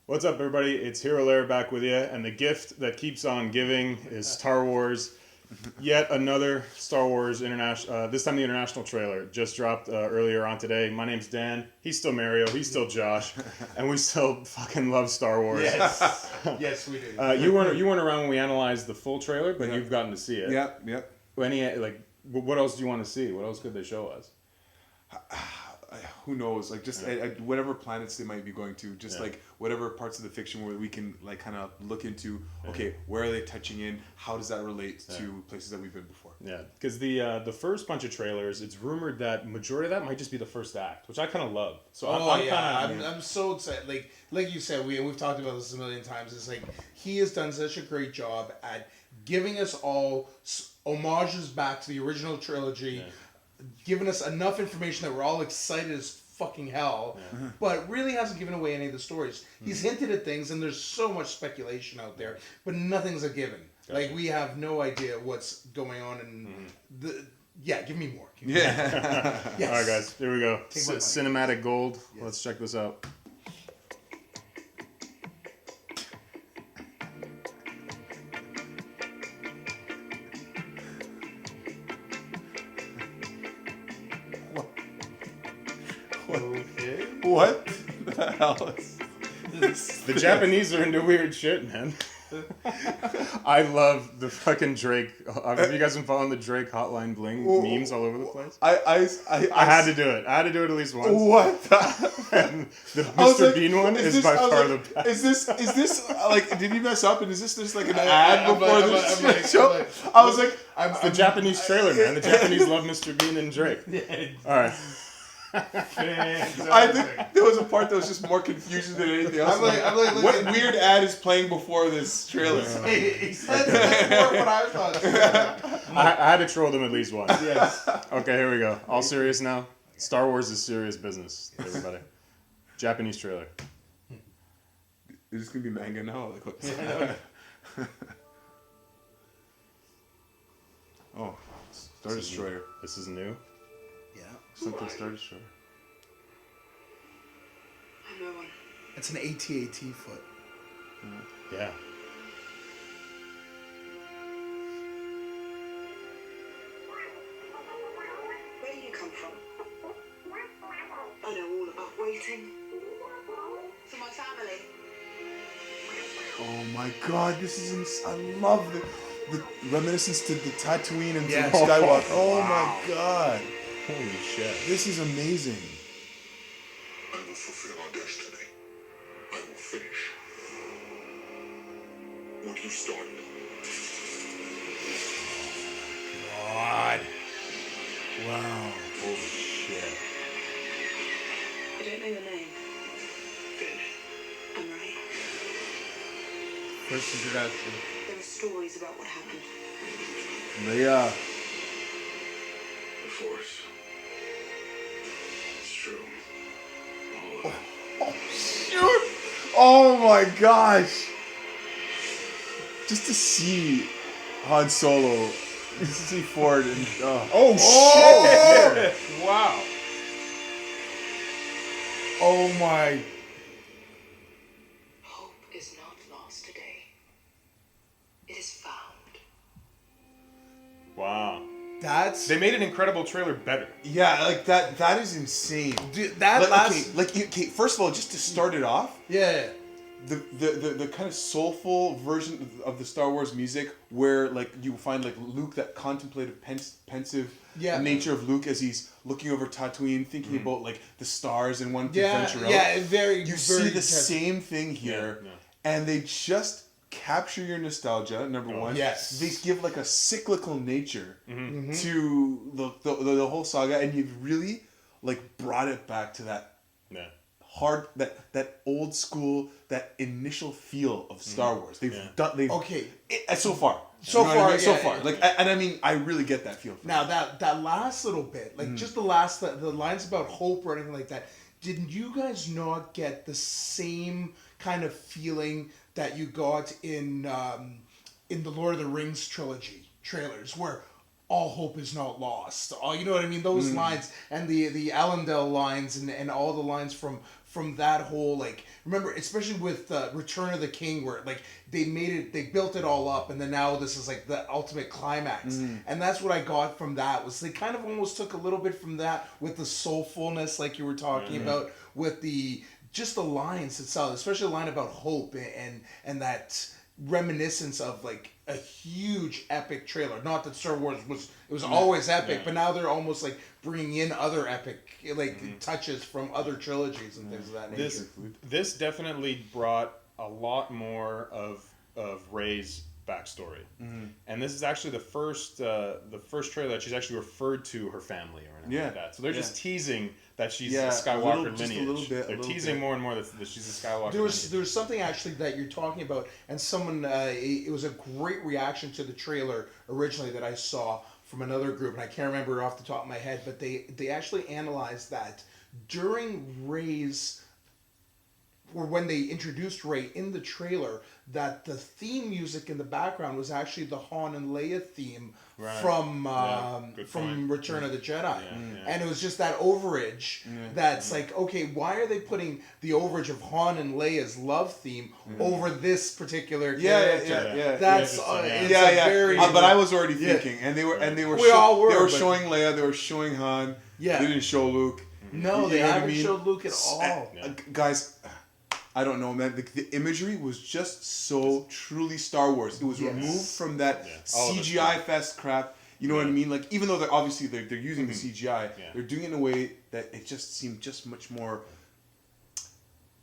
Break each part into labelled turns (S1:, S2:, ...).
S1: What's up, everybody? It's Hero Lair back with you, and the gift that keeps on giving is Star Wars. Yet another Star Wars international. This time the international trailer just dropped earlier on today. My name's Dan. He's still Mario. He's still Josh, and we still fucking love Star Wars.
S2: Yes, yes, we do.
S1: You weren't around when we analyzed the full trailer, but you've gotten to see it.
S3: Yep.
S1: What else do you want to see? What else could they show us?
S3: Who knows? Like just whatever planets they might be going to, just like whatever parts of the fiction where we can like kind of look into. Okay, where are they touching in? How does that relate to places that we've been before?
S1: Yeah, because the first bunch of trailers, it's rumored that majority of that might just be the first act, which I kind of love. So
S2: I'm so excited. Like you said, we've talked about this a million times. It's like he has done such a great job at giving us all homages back to the original trilogy. Yeah. Given us enough information that we're all excited as fucking hell, but really hasn't given away any of the stories. He's hinted at things, and there's so much speculation out there, but nothing's a given. Like, we have no idea what's going on, and give me more.
S1: Yes. All right, guys, here we go. Cinematic gold. Yes. Let's check this out.
S3: Okay. What the hell is this?
S1: The Japanese are into weird shit, man. I love the fucking Drake. Have you guys been following the Drake Hotline Bling memes all over the place? I had to do it. I had to do it at least once.
S3: What?
S1: The Mr. Bean one is by far the best.
S3: Is this like? Did you mess up? And is this just like an ad before this show? I was like,
S1: it's the Japanese trailer, man. The Japanese love Mr. Bean and Drake. All right.
S3: I think there was a part that was just more confusion than anything else. I'm like what weird ad is playing before this trailer?
S2: That's more what I thought.
S1: I had to troll them at least once.
S2: Yes.
S1: Okay, here we go. All serious now. Star Wars is serious business, everybody. Japanese trailer.
S3: Is this gonna be manga now? Like what's Oh, Star Destroyer.
S1: This is new.
S3: Something Star Destroyer.
S4: No one.
S2: It's an AT-AT foot.
S1: Yeah.
S4: Where do you come from? I know all about waiting. For my family.
S3: Oh my God! This is I love the reminiscence to the Tatooine and to Skywalker. Oh my God!
S1: Holy shit.
S3: This is amazing.
S5: I will fulfill our destiny. I will finish what you started.
S3: God. Wow. Holy shit.
S4: I don't know your name.
S5: Finn.
S4: I'm right.
S2: First introduction.
S4: There are stories about what happened.
S3: Yeah.
S5: The Force. It's true. All of it.
S3: Oh, shoot! Oh my gosh! Just to see Han Solo, just to see Ford and
S1: shit!
S2: Wow!
S3: Oh my!
S4: Hope is not lost today. It is found.
S1: Wow.
S2: They
S1: made an incredible trailer better.
S3: Yeah, like that is insane.
S2: Dude,
S3: first of all, just to start it off, the kind of soulful version of the Star Wars music, where like you find like Luke, that contemplative, pensive nature of Luke as he's looking over Tatooine, thinking about like the stars and wanting to venture out.
S2: Yeah, very.
S3: You see the same thing here, and they just capture your nostalgia. Number one,
S2: yes,
S3: they give like a cyclical nature to the whole saga, and you've really like brought it back to that hard, that old school, that initial feel of Star Wars. So far. So far. Like, and I mean, I really get that feel.
S2: Now that last little bit, like just the lines about hope or anything like that. Didn't you guys not get the same kind of feeling that you got in the Lord of the Rings trilogy trailers, where all hope is not lost? You know what I mean? Those lines and the Allendale lines and all the lines from from that whole, like, remember, especially with Return of the King, where like they built it all up, and then now this is like the ultimate climax, and that's what I got from that. Was they kind of almost took a little bit from that with the soulfulness, like you were talking about, with the just the lines itself, especially the line about hope and that reminiscence of like a huge epic trailer. Not that Star Wars was always epic, but now they're almost like bringing in other epic like touches from other trilogies and things of that nature.
S1: This definitely brought a lot more of Rey's backstory, and this is actually the first trailer that she's actually referred to her family or anything like that. So they're just teasing that she's a Skywalker lineage. They're teasing more and more that she's a Skywalker.
S2: There was something actually that you're talking about, and someone it was a great reaction to the trailer originally that I saw from another group, and I can't remember off the top of my head, but they actually analyzed that during Rey's, or when they introduced Rey in the trailer, that the theme music in the background was actually the Han and Leia theme from Return of the Jedi, and it was just that overage that's like, okay, why are they putting the overage of Han and Leia's love theme over this particular character? That's very.
S3: But I was already thinking, and they were showing Leia, they were showing Han.
S2: Yeah,
S3: they didn't show Luke.
S2: No, they haven't showed Luke at all.
S3: Guys, I don't know, man. The imagery was just so truly Star Wars. It was removed from that CGI fest crap. You know what I mean? Like, even though they're using the CGI, they're doing it in a way that it just seemed just much more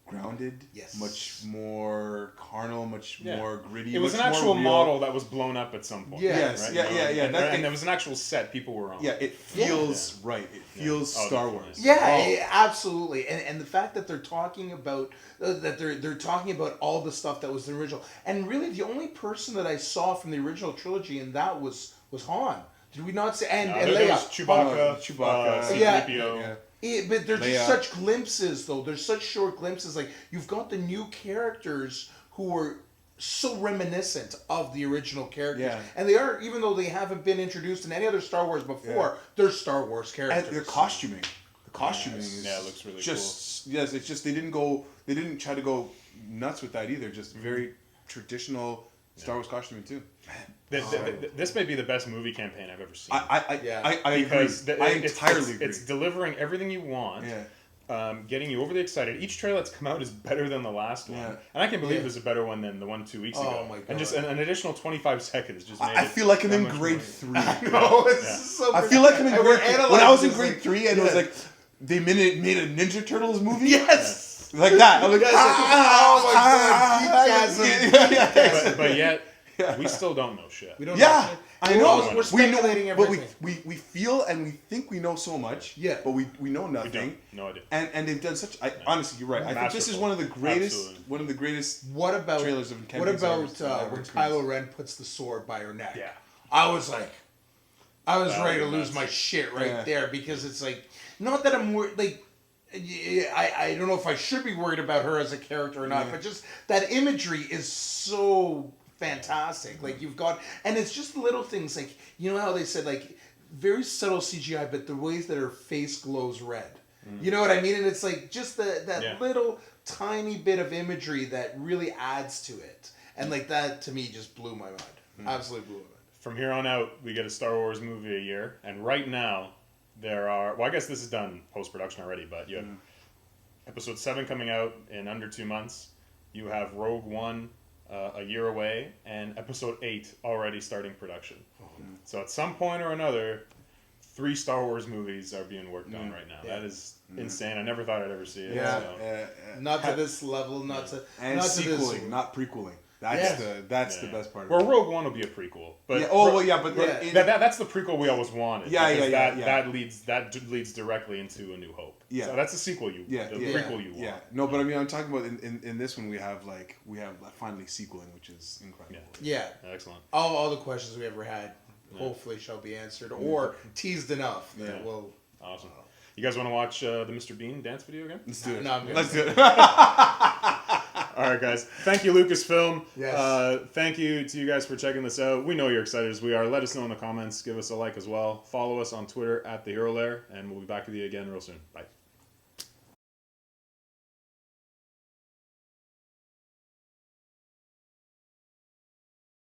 S3: grounded, much more carnal, much more gritty.
S1: It was an actual model that was blown up at some point. And there was an actual set people were on.
S3: Yeah, it feels right. It feels Star Wars.
S2: Yeah, absolutely. And the fact that they're talking about they're talking about all the stuff that was the original, and really the only person that I saw from the original trilogy and that was Han. Did we not say? And Leia,
S1: Chewbacca, C-3PO.
S2: But there's just such glimpses, though. There's such short glimpses. Like, you've got the new characters who are so reminiscent of the original characters. Yeah. And they are, even though they haven't been introduced in any other Star Wars before, they're Star Wars characters.
S3: And their costuming. The costuming is
S1: it looks really
S3: cool. Yes, it's just, they didn't try to go nuts with that either. Just very traditional Star Wars costuming, too.
S1: This may be the best movie campaign I've ever seen.
S3: I agree. I entirely agree.
S1: It's delivering everything you want, getting you overly excited. Each trailer that's come out is better than the last one, and I can believe there's a better one than the one 2 weeks ago.
S2: My God.
S1: And just an additional 25 seconds just made
S3: I feel like I'm in grade 3.
S2: No, it's so.
S3: I feel like I'm in grade 3. When I was in grade 3, and it was like they made a Ninja Turtles movie.
S2: Yes,
S3: like that. I'm like,
S1: but yet. We still don't know shit.
S2: We don't know shit.
S3: I know.
S2: We're speculating everything.
S3: But we feel and we think we know so much.
S2: Yeah.
S3: But we know nothing.
S1: We don't. No idea.
S3: And they've done such. Honestly, you're right. I think this is one of the greatest.
S2: What about
S3: trailers of
S2: when Kylo Ren puts the sword by her neck?
S1: Yeah.
S2: I was ready to lose my shit there, because it's like, not that I'm like. I don't know if I should be worried about her as a character or not, but just that imagery is so fantastic. Like, you've got, and it's just little things, like, you know how they said, like, very subtle CGI, but the ways that her face glows red. You know what I mean? And it's like just that little tiny bit of imagery that really adds to it. And like that, to me, just blew my mind. Absolutely blew my mind.
S1: From here on out, we get a Star Wars movie a year, and right now there are, well, I guess this is done post-production already, but you have Episode 7 coming out in under 2 months. You have Rogue One a year away, and Episode 8 already starting production. So at some point or another, 3 Star Wars movies are being worked on right now. That is insane. I never thought I'd ever see it.
S2: Not to this level, not
S3: sequeling, not prequeling. That's the best part.
S1: Well, Rogue One will be a prequel, but that's the prequel we always wanted. That leads directly into A New Hope. Yeah, so that's the sequel prequel you want.
S3: Yeah, no, but I mean, I'm talking about in this one we have finally sequeling, which is incredible.
S2: Yeah,
S1: excellent.
S2: All the questions we ever had hopefully shall be answered or teased enough that we'll.
S1: Awesome. You guys want to watch the Mr. Bean dance video again?
S3: Let's do it.
S2: No,
S3: let's do it.
S1: All right, guys. Thank you, Lucasfilm.
S2: Yes.
S1: Thank you to you guys for checking this out. We know you're excited as we are. Let us know in the comments. Give us a like as well. Follow us on Twitter @TheHeroLair, and we'll be back with you again real soon. Bye.